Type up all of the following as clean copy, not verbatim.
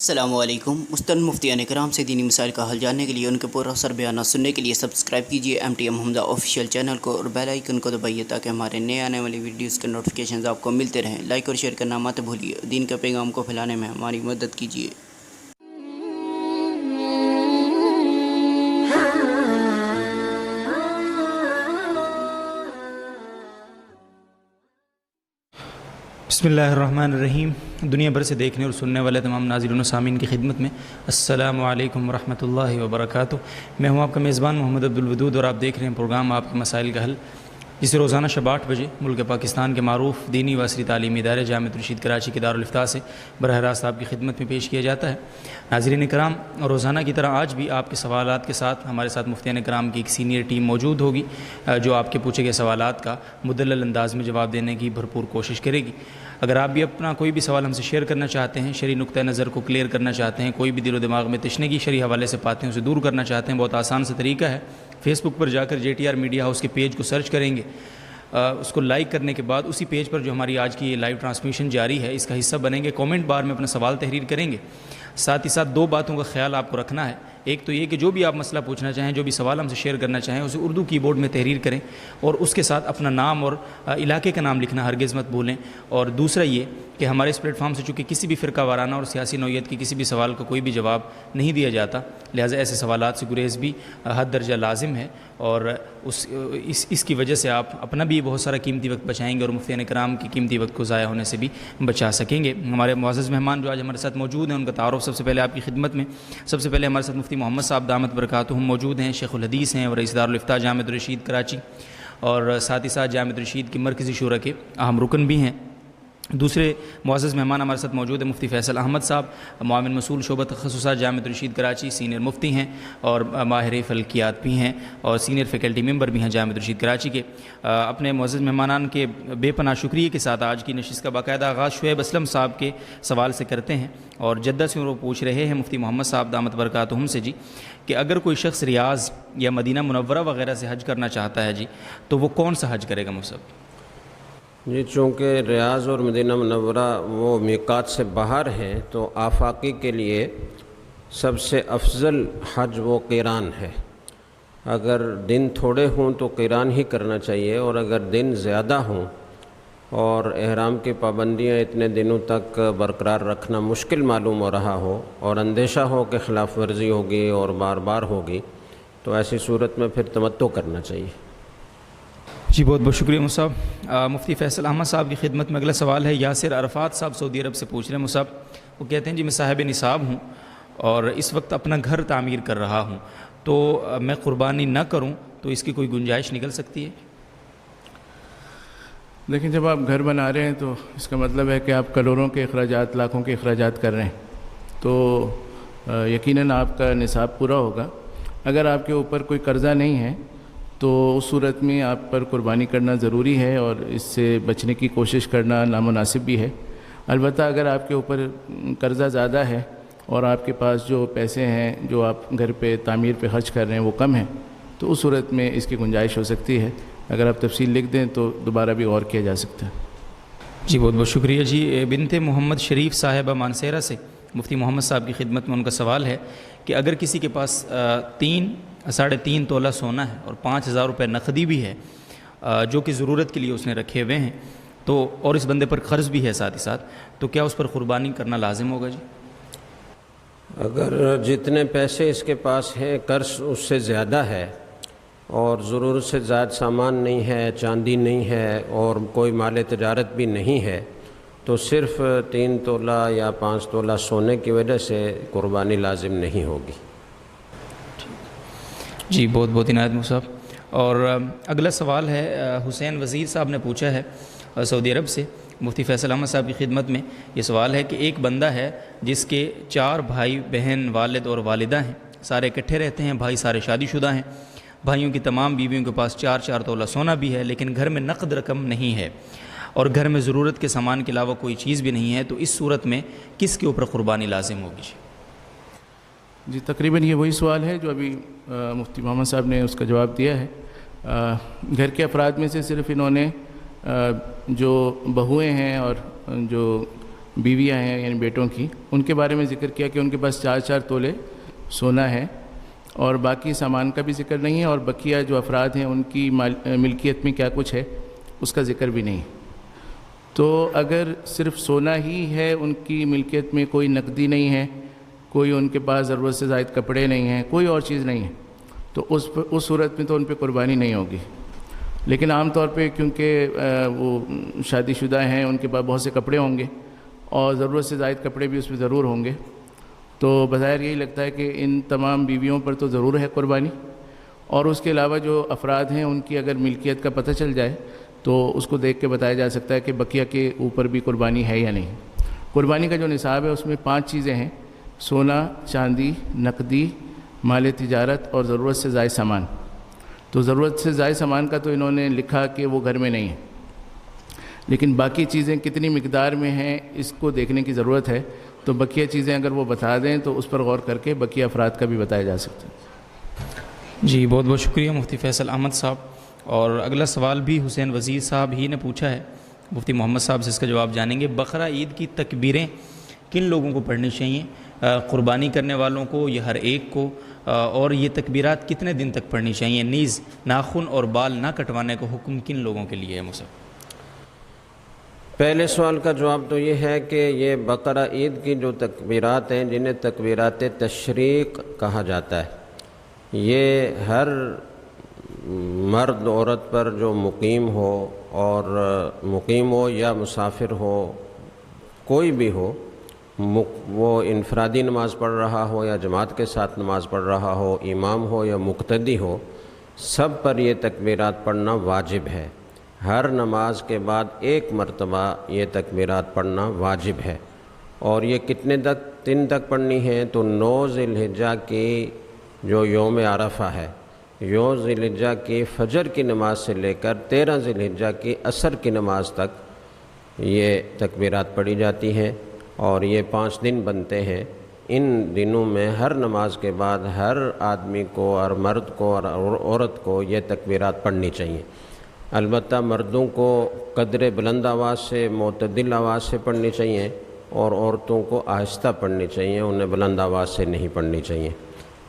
السلام علیکم۔ مستند مفتیان کرام سے دینی مسائل کا حل جاننے کے لیے ان کے پورا سر بیانات سننے کے لیے سبسکرائب کیجیے MTM حمزہ آفیشیل چینل کو اور بیل آئیکن کو دبائیے تاکہ ہمارے نئے آنے والی ویڈیوز کے نوٹیفیکیشنز آپ کو ملتے رہیں۔ لائک اور شیئر کرنا مت بھولیے، دین کے پیغام کو پھیلانے میں ہماری مدد کیجیے۔ بسم اللہ الرحمن الرحیم۔ دنیا بھر سے دیکھنے اور سننے والے تمام ناظرین و سامعین کی خدمت میں السلام علیکم ورحمۃ اللہ وبرکاتہ۔ میں ہوں آپ کا میزبان محمد عبدالودود اور آپ دیکھ رہے ہیں پروگرام آپ کے مسائل کا حل، جسے روزانہ شب 8 بجے ملک پاکستان کے معروف دینی و عصری تعلیمی ادارے جامعۃ الرشید کراچی کے دارالفتاء سے براہ راست آپ کی خدمت میں پیش کیا جاتا ہے۔ ناظرین کرام، روزانہ کی طرح آج بھی آپ کے سوالات کے ساتھ ہمارے ساتھ مفتیان کرام کی ایک سینئر ٹیم موجود ہوگی، جو آپ کے پوچھے گئے سوالات کا مدلل انداز میں جواب دینے کی بھرپور کوشش کرے گی۔ اگر آپ بھی اپنا کوئی بھی سوال ہم سے شیئر کرنا چاہتے ہیں، شرعی نقطہ نظر کو کلیئر کرنا چاہتے ہیں، کوئی بھی دل و دماغ میں تشنگی شرعی حوالے سے پاتے ہیں اسے دور کرنا چاہتے ہیں، بہت آسان سا طریقہ ہے۔ فیس بک پر جا کر JTR میڈیا ہاؤس کے پیج کو سرچ کریں گے، اس کو لائک کرنے کے بعد اسی پیج پر جو ہماری آج کی یہ لائیو ٹرانسمیشن جاری ہے اس کا حصہ بنیں گے، کومنٹ بار میں اپنا سوال تحریر کریں گے۔ ساتھ ہی ساتھ 2 باتوں کا خیال آپ کو رکھنا ہے۔ ایک تو یہ کہ جو بھی آپ مسئلہ پوچھنا چاہیں، جو بھی سوال ہم سے شیئر کرنا چاہیں، اسے اردو کی بورڈ میں تحریر کریں اور اس کے ساتھ اپنا نام اور علاقے کا نام لکھنا ہرگز مت بھولیں۔ اور دوسرا یہ کہ ہمارے اس پلیٹ فارم سے چونکہ کسی بھی فرقہ وارانہ اور سیاسی نوعیت کی کسی بھی سوال کا کوئی بھی جواب نہیں دیا جاتا، لہٰذا ایسے سوالات سے گریز بھی حد درجہ لازم ہے، اور اس کی وجہ سے آپ اپنا بھی بہت سارا قیمتی وقت بچائیں گے اور مفتیان کرام کی قیمتی وقت کو ضائع ہونے سے بھی بچا سکیں گے۔ ہمارے معزز مہمان جو آج ہمارے ساتھ موجود ہیں، ان کا تعارف سب سے پہلے آپ کی خدمت میں۔ سب سے پہلے ہمارے ساتھ مفتی محمد صاحب دامت برکاتہم موجود ہیں، شیخ الحدیث ہیں اور رئیس دارالفتاء جامعۃ الرشید کراچی، اور ساتھ ہی ساتھ جامعۃ الرشید کی مرکزی شورا کے اہم رکن بھی ہیں۔ دوسرے معزز مہمان ہمارے ساتھ موجود ہیں مفتی فیصل احمد صاحب، معاون مسئول شعبہ تخصصات جامعۃ الرشید کراچی، سینئر مفتی ہیں اور ماہر فلکیات بھی ہیں اور سینئر فیکلٹی ممبر بھی ہیں جامعۃ الرشید کراچی کے۔ اپنے معزز مہمانان کے بے پناہ شکریہ کے ساتھ آج کی نشست کا باقاعدہ آغاز شعیب اسلم صاحب کے سوال سے کرتے ہیں، اور جدہ سے وہ پوچھ رہے ہیں مفتی محمد صاحب دامت برکاتہم سے جی کہ اگر کوئی شخص ریاض یا مدینہ منورہ وغیرہ سے حج کرنا چاہتا ہے جی، تو وہ کون سا حج کرے گا مصعب؟ جی، چونکہ ریاض اور مدینہ منورہ وہ میقات سے باہر ہیں تو آفاقی کے لیے سب سے افضل حج وہ قیران ہے۔ اگر دن تھوڑے ہوں تو قیران ہی کرنا چاہیے، اور اگر دن زیادہ ہوں اور احرام کی پابندیاں اتنے دنوں تک برقرار رکھنا مشکل معلوم ہو رہا ہو اور اندیشہ ہو کہ خلاف ورزی ہوگی اور بار بار ہوگی، تو ایسی صورت میں پھر تمتع کرنا چاہیے۔ جی بہت بہت شکریہ مصعب۔ مفتی فیصل احمد صاحب کی خدمت میں اگلا سوال ہے یاسر عرفات صاحب سعودی عرب سے پوچھ رہے ہیں مصعب، وہ کہتے ہیں جی میں صاحب نصاب ہوں اور اس وقت اپنا گھر تعمیر کر رہا ہوں، تو میں قربانی نہ کروں تو اس کی کوئی گنجائش نکل سکتی ہے؟ لیکن جب آپ گھر بنا رہے ہیں تو اس کا مطلب ہے کہ آپ کروڑوں کے اخراجات، لاکھوں کے اخراجات کر رہے ہیں، تو یقیناً آپ کا نصاب پورا ہوگا۔ اگر آپ کے اوپر کوئی قرضہ نہیں ہے تو اس صورت میں آپ پر قربانی کرنا ضروری ہے، اور اس سے بچنے کی کوشش کرنا نامناسب بھی ہے۔ البتہ اگر آپ کے اوپر قرضہ زیادہ ہے اور آپ کے پاس جو پیسے ہیں جو آپ گھر پہ تعمیر پہ خرچ کر رہے ہیں وہ کم ہیں، تو اس صورت میں اس کی گنجائش ہو سکتی ہے۔ اگر آپ تفصیل لکھ دیں تو دوبارہ بھی غور کیا جا سکتا ہے۔ جی بہت بہت شکریہ۔ جی بنت محمد شریف صاحبہ مانسیرہ سے مفتی محمد صاحب کی خدمت میں ان کا سوال ہے کہ اگر کسی کے پاس 3.5 تولہ سونا ہے اور 5,000 روپے نقدی بھی ہے جو کہ ضرورت کے لیے اس نے رکھے ہوئے ہیں، تو اور اس بندے پر قرض بھی ہے ساتھ ہی ساتھ، تو کیا اس پر قربانی کرنا لازم ہوگا جی؟ اگر جتنے پیسے اس کے پاس ہیں قرض اس سے زیادہ ہے اور ضرورت سے زائد سامان نہیں ہے، چاندی نہیں ہے اور کوئی مال تجارت بھی نہیں ہے، تو صرف 3 تولہ یا 5 تولہ سونے کی وجہ سے قربانی لازم نہیں ہوگی۔ جی بہت بہت عنایت مصعب۔ اور اگلا سوال ہے حسین وزیر صاحب نے پوچھا ہے سعودی عرب سے، مفتی فیصل احمد صاحب کی خدمت میں یہ سوال ہے کہ ایک بندہ ہے جس کے 4 بھائی بہن، والد اور والدہ ہیں، سارے اکٹھے رہتے ہیں، بھائی سارے شادی شدہ ہیں، بھائیوں کی تمام بیویوں کے پاس 4 تولہ سونا بھی ہے، لیکن گھر میں نقد رقم نہیں ہے اور گھر میں ضرورت کے سامان کے علاوہ کوئی چیز بھی نہیں ہے، تو اس صورت میں کس کے اوپر قربانی لازم ہوگی جی؟ جی تقریباً یہ وہی سوال ہے جو ابھی مفتی محمد صاحب نے اس کا جواب دیا ہے۔ گھر کے افراد میں سے صرف انہوں نے جو بہویں ہیں اور جو بیویاں ہیں یعنی بیٹوں کی، ان کے بارے میں ذکر کیا کہ ان کے پاس 4 تولے سونا ہے، اور باقی سامان کا بھی ذکر نہیں ہے، اور بقیہ جو افراد ہیں ان کی ملکیت میں کیا کچھ ہے اس کا ذکر بھی نہیں۔ تو اگر صرف سونا ہی ہے ان کی ملکیت میں، کوئی نقدی نہیں ہے، کوئی ان کے پاس ضرورت سے زائد کپڑے نہیں ہیں، کوئی اور چیز نہیں ہے، تو اس صورت میں تو ان پہ قربانی نہیں ہوگی۔ لیکن عام طور پہ کیونکہ وہ شادی شدہ ہیں، ان کے پاس بہت سے کپڑے ہوں گے اور ضرورت سے زائد کپڑے بھی اس میں ضرور ہوں گے، تو بظاہر یہی لگتا ہے کہ ان تمام بیویوں پر تو ضرور ہے قربانی، اور اس کے علاوہ جو افراد ہیں ان کی اگر ملکیت کا پتہ چل جائے تو اس کو دیکھ کے بتایا جا سکتا ہے کہ بقیہ کے اوپر بھی قربانی ہے یا نہیں۔ قربانی کا جو نصاب ہے اس میں 5 چیزیں ہیں: سونا، چاندی، نقدی، مال تجارت اور ضرورت سے زائد سامان۔ تو ضرورت سے زائد سامان کا تو انہوں نے لکھا کہ وہ گھر میں نہیں ہے، لیکن باقی چیزیں کتنی مقدار میں ہیں اس کو دیکھنے کی ضرورت ہے، تو بقیہ چیزیں اگر وہ بتا دیں تو اس پر غور کر کے بقیہ افراد کا بھی بتایا جا سکتا ہے۔ جی بہت بہت شکریہ مفتی فیصل احمد صاحب۔ اور اگلا سوال بھی حسین وزیر صاحب ہی نے پوچھا ہے، مفتی محمد صاحب سے اس کا جواب جانیں گے۔ بقرہ عید کی تکبیریں کن لوگوں کو پڑھنی چاہیے؟ قربانی کرنے والوں کو یا ہر ایک کو؟ اور یہ تکبیرات کتنے دن تک پڑھنی چاہیے؟ نیز ناخن اور بال نہ کٹوانے کا حکم کن لوگوں کے لیے ہے؟ مصعب، پہلے سوال کا جواب تو یہ ہے کہ یہ بقرہ عید کی جو تکبیرات ہیں، جنہیں تکبیرات تشریق کہا جاتا ہے، یہ ہر مرد عورت پر جو مقیم ہو یا مسافر ہو، کوئی بھی ہو، وہ انفرادی نماز پڑھ رہا ہو یا جماعت کے ساتھ نماز پڑھ رہا ہو، امام ہو یا مقتدی ہو، سب پر یہ تکبیرات پڑھنا واجب ہے۔ ہر نماز کے بعد 1 مرتبہ یہ تکبیرات پڑھنا واجب ہے۔ اور یہ کتنے دن تک پڑھنی ہے؟ تو 9 ذی الحجہ کی جو یوم عرفہ ہے، یوم ذی الحجہ کی فجر کی نماز سے لے کر 13 ذی الحجہ کی عصر کی نماز تک یہ تکبیرات پڑھی جاتی ہیں، اور یہ 5 دن بنتے ہیں۔ ان دنوں میں ہر نماز کے بعد ہر آدمی کو اور مرد کو اور عورت کو یہ تکبیرات پڑھنی چاہیے۔ البتہ مردوں کو قدر بلند آواز سے، معتدل آواز سے پڑھنی چاہیے، اور عورتوں کو آہستہ پڑھنی چاہیے، انہیں بلند آواز سے نہیں پڑھنی چاہیے۔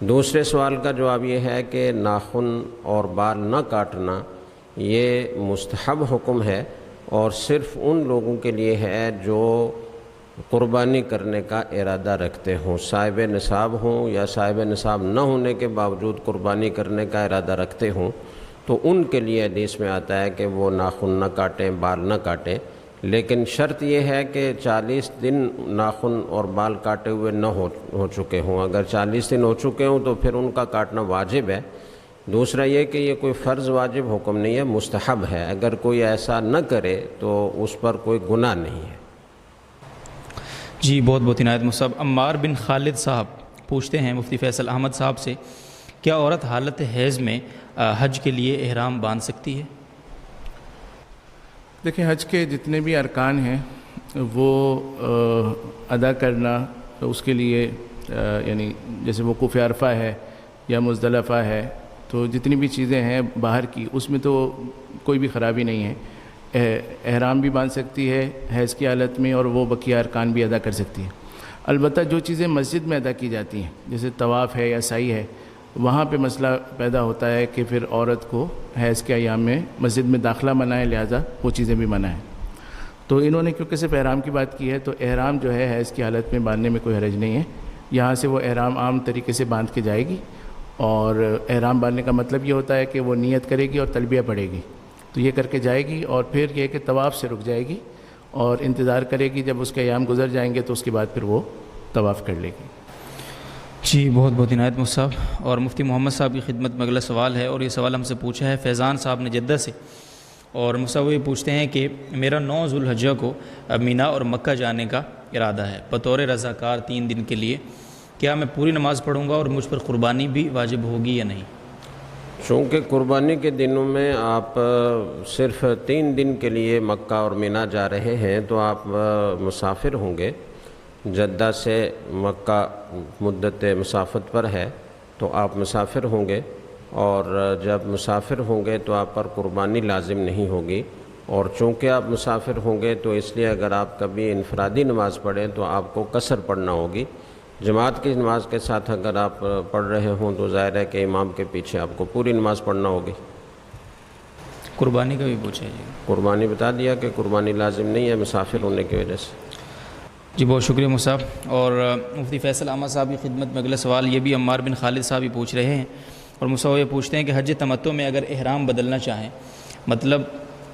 دوسرے سوال کا جواب یہ ہے کہ ناخن اور بال نہ کاٹنا یہ مستحب حکم ہے، اور صرف ان لوگوں کے لیے ہے جو قربانی کرنے کا ارادہ رکھتے ہوں، صاحب نصاب ہوں یا صاحب نصاب نہ ہونے کے باوجود قربانی کرنے کا ارادہ رکھتے ہوں، تو ان کے لیے حدیث میں آتا ہے کہ وہ ناخن نہ کاٹیں، بال نہ کاٹیں۔ لیکن شرط یہ ہے کہ 40 دن ناخن اور بال کاٹے ہوئے نہ ہو چکے ہوں۔ اگر 40 دن ہو چکے ہوں تو پھر ان کا کاٹنا واجب ہے۔ دوسرا یہ کہ یہ کوئی فرض واجب حکم نہیں ہے، مستحب ہے۔ اگر کوئی ایسا نہ کرے تو اس پر کوئی گناہ نہیں ہے۔ جی بہت بہت عنایت مصعب۔ عمار بن خالد صاحب پوچھتے ہیں مفتی فیصل احمد صاحب سے، کیا عورت حالت حیض میں حج کے لیے احرام باندھ سکتی ہے؟ دیکھیں، حج کے جتنے بھی ارکان ہیں وہ ادا کرنا اس کے لیے یعنی جیسے وقوف عرفہ ہے یا مزدلفہ ہے، تو جتنی بھی چیزیں ہیں باہر کی، اس میں تو کوئی بھی خرابی نہیں ہے۔ احرام بھی باندھ سکتی ہے حیض کی حالت میں، اور وہ بقیہ ارکان بھی ادا کر سکتی ہے۔ البتہ جو چیزیں مسجد میں ادا کی جاتی ہیں جیسے طواف ہے یا سعی ہے، وہاں پہ مسئلہ پیدا ہوتا ہے کہ پھر عورت کو حیض کے ایام میں مسجد میں داخلہ منع ہے، لہٰذا وہ چیزیں بھی منع ہیں۔ تو انہوں نے کیونکہ صرف احرام کی بات کی ہے، تو احرام جو ہے حیض کی حالت میں باندھنے میں کوئی حرج نہیں ہے۔ یہاں سے وہ احرام عام طریقے سے باندھ کے جائے گی، اور احرام باندھنے کا مطلب یہ ہوتا ہے کہ وہ نیت کرے گی اور تلبیہ پڑھے گی، تو یہ کر کے جائے گی، اور پھر یہ کہ طواف سے رک جائے گی اور انتظار کرے گی جب اس کے ایام گزر جائیں گے تو اس کے بعد پھر وہ طواف کر لے گی۔ جی بہت بہت عنایت مصعب۔ اور مفتی محمد صاحب کی خدمت میں اگلا سوال ہے، اور یہ سوال ہم سے پوچھا ہے فیضان صاحب نے جدہ سے، اور مصعب یہ پوچھتے ہیں کہ میرا 9 ذو الحجہ کو مینا اور مکہ جانے کا ارادہ ہے بطور رضاکار 3 دن کے لیے، کیا میں پوری نماز پڑھوں گا اور مجھ پر قربانی بھی واجب ہوگی یا نہیں؟ چونکہ قربانی کے دنوں میں آپ صرف 3 دن کے لیے مکہ اور مینا جا رہے ہیں، تو آپ مسافر ہوں گے۔ جدہ سے مکہ مدت مسافت پر ہے، تو آپ مسافر ہوں گے، اور جب مسافر ہوں گے تو آپ پر قربانی لازم نہیں ہوگی، اور چونکہ آپ مسافر ہوں گے تو اس لیے اگر آپ کبھی انفرادی نماز پڑھیں تو آپ کو قصر پڑھنا ہوگی. جماعت کی نماز کے ساتھ اگر آپ پڑھ رہے ہوں تو ظاہر ہے کہ امام کے پیچھے آپ کو پوری نماز پڑھنا ہوگی. قربانی کا بھی پوچھا جی. قربانی بتا دیا کہ قربانی لازم نہیں ہے مسافر ہونے کی وجہ سے. جی بہت شکریہ مصعب. اور مفتی فیصل احمد صاحب کی خدمت میں اگلا سوال یہ بھی عمار بن خالد صاحب ہی پوچھ رہے ہیں، اور مصعب یہ پوچھتے ہیں کہ حج تمتع میں اگر احرام بدلنا چاہیں، مطلب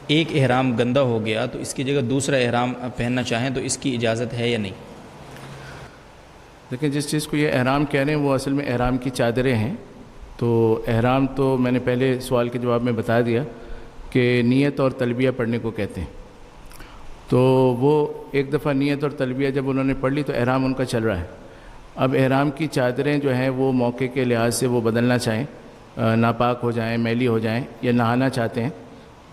ایک احرام گندہ ہو گیا تو اس کی جگہ دوسرا احرام پہننا چاہیں تو اس کی اجازت ہے یا نہیں؟ دیکھیں، جس چیز کو یہ احرام کہہ رہے ہیں وہ اصل میں احرام کی چادریں ہیں. تو احرام تو میں نے پہلے سوال کے جواب میں بتا دیا کہ نیت اور تلبیہ پڑھنے کو کہتے ہیں. تو وہ ایک دفعہ نیت اور تلبیہ جب انہوں نے پڑھ لی تو احرام ان کا چل رہا ہے. اب احرام کی چادریں جو ہیں وہ موقع کے لحاظ سے وہ بدلنا چاہیں، ناپاک ہو جائیں، میلی ہو جائیں، یا نہانا چاہتے ہیں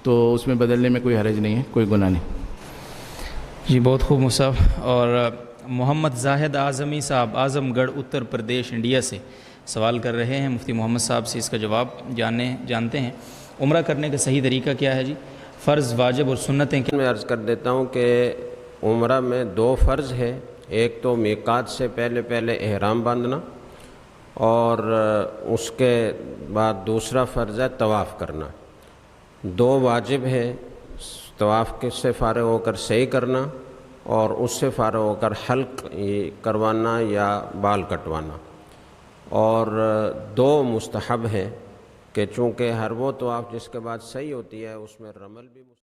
تو اس میں بدلنے میں کوئی حرج نہیں ہے، کوئی گناہ نہیں. جی بہت خوب مصعب. اور محمد زاہد اعظمی صاحب اعظم گڑھ اتر پردیش انڈیا سے سوال کر رہے ہیں، مفتی محمد صاحب سے اس کا جواب جانتے ہیں. عمرہ کرنے کا صحیح طریقہ کیا ہے جی؟ فرض، واجب اور سنتیں کیا؟ میں عرض کر دیتا ہوں کہ عمرہ میں 2 فرض ہے. ایک تو میقات سے پہلے احرام باندھنا، اور اس کے بعد دوسرا فرض ہے طواف کرنا. 2 واجب ہے، طواف سے فارغ ہو کر سعی کرنا اور اس سے فارغ ہو کر حلق کروانا یا بال کٹوانا. اور 2 مستحب ہے کہ چونکہ ہر وہ طواف جس کے بعد سعی ہوتی ہے اس میں رمل بھی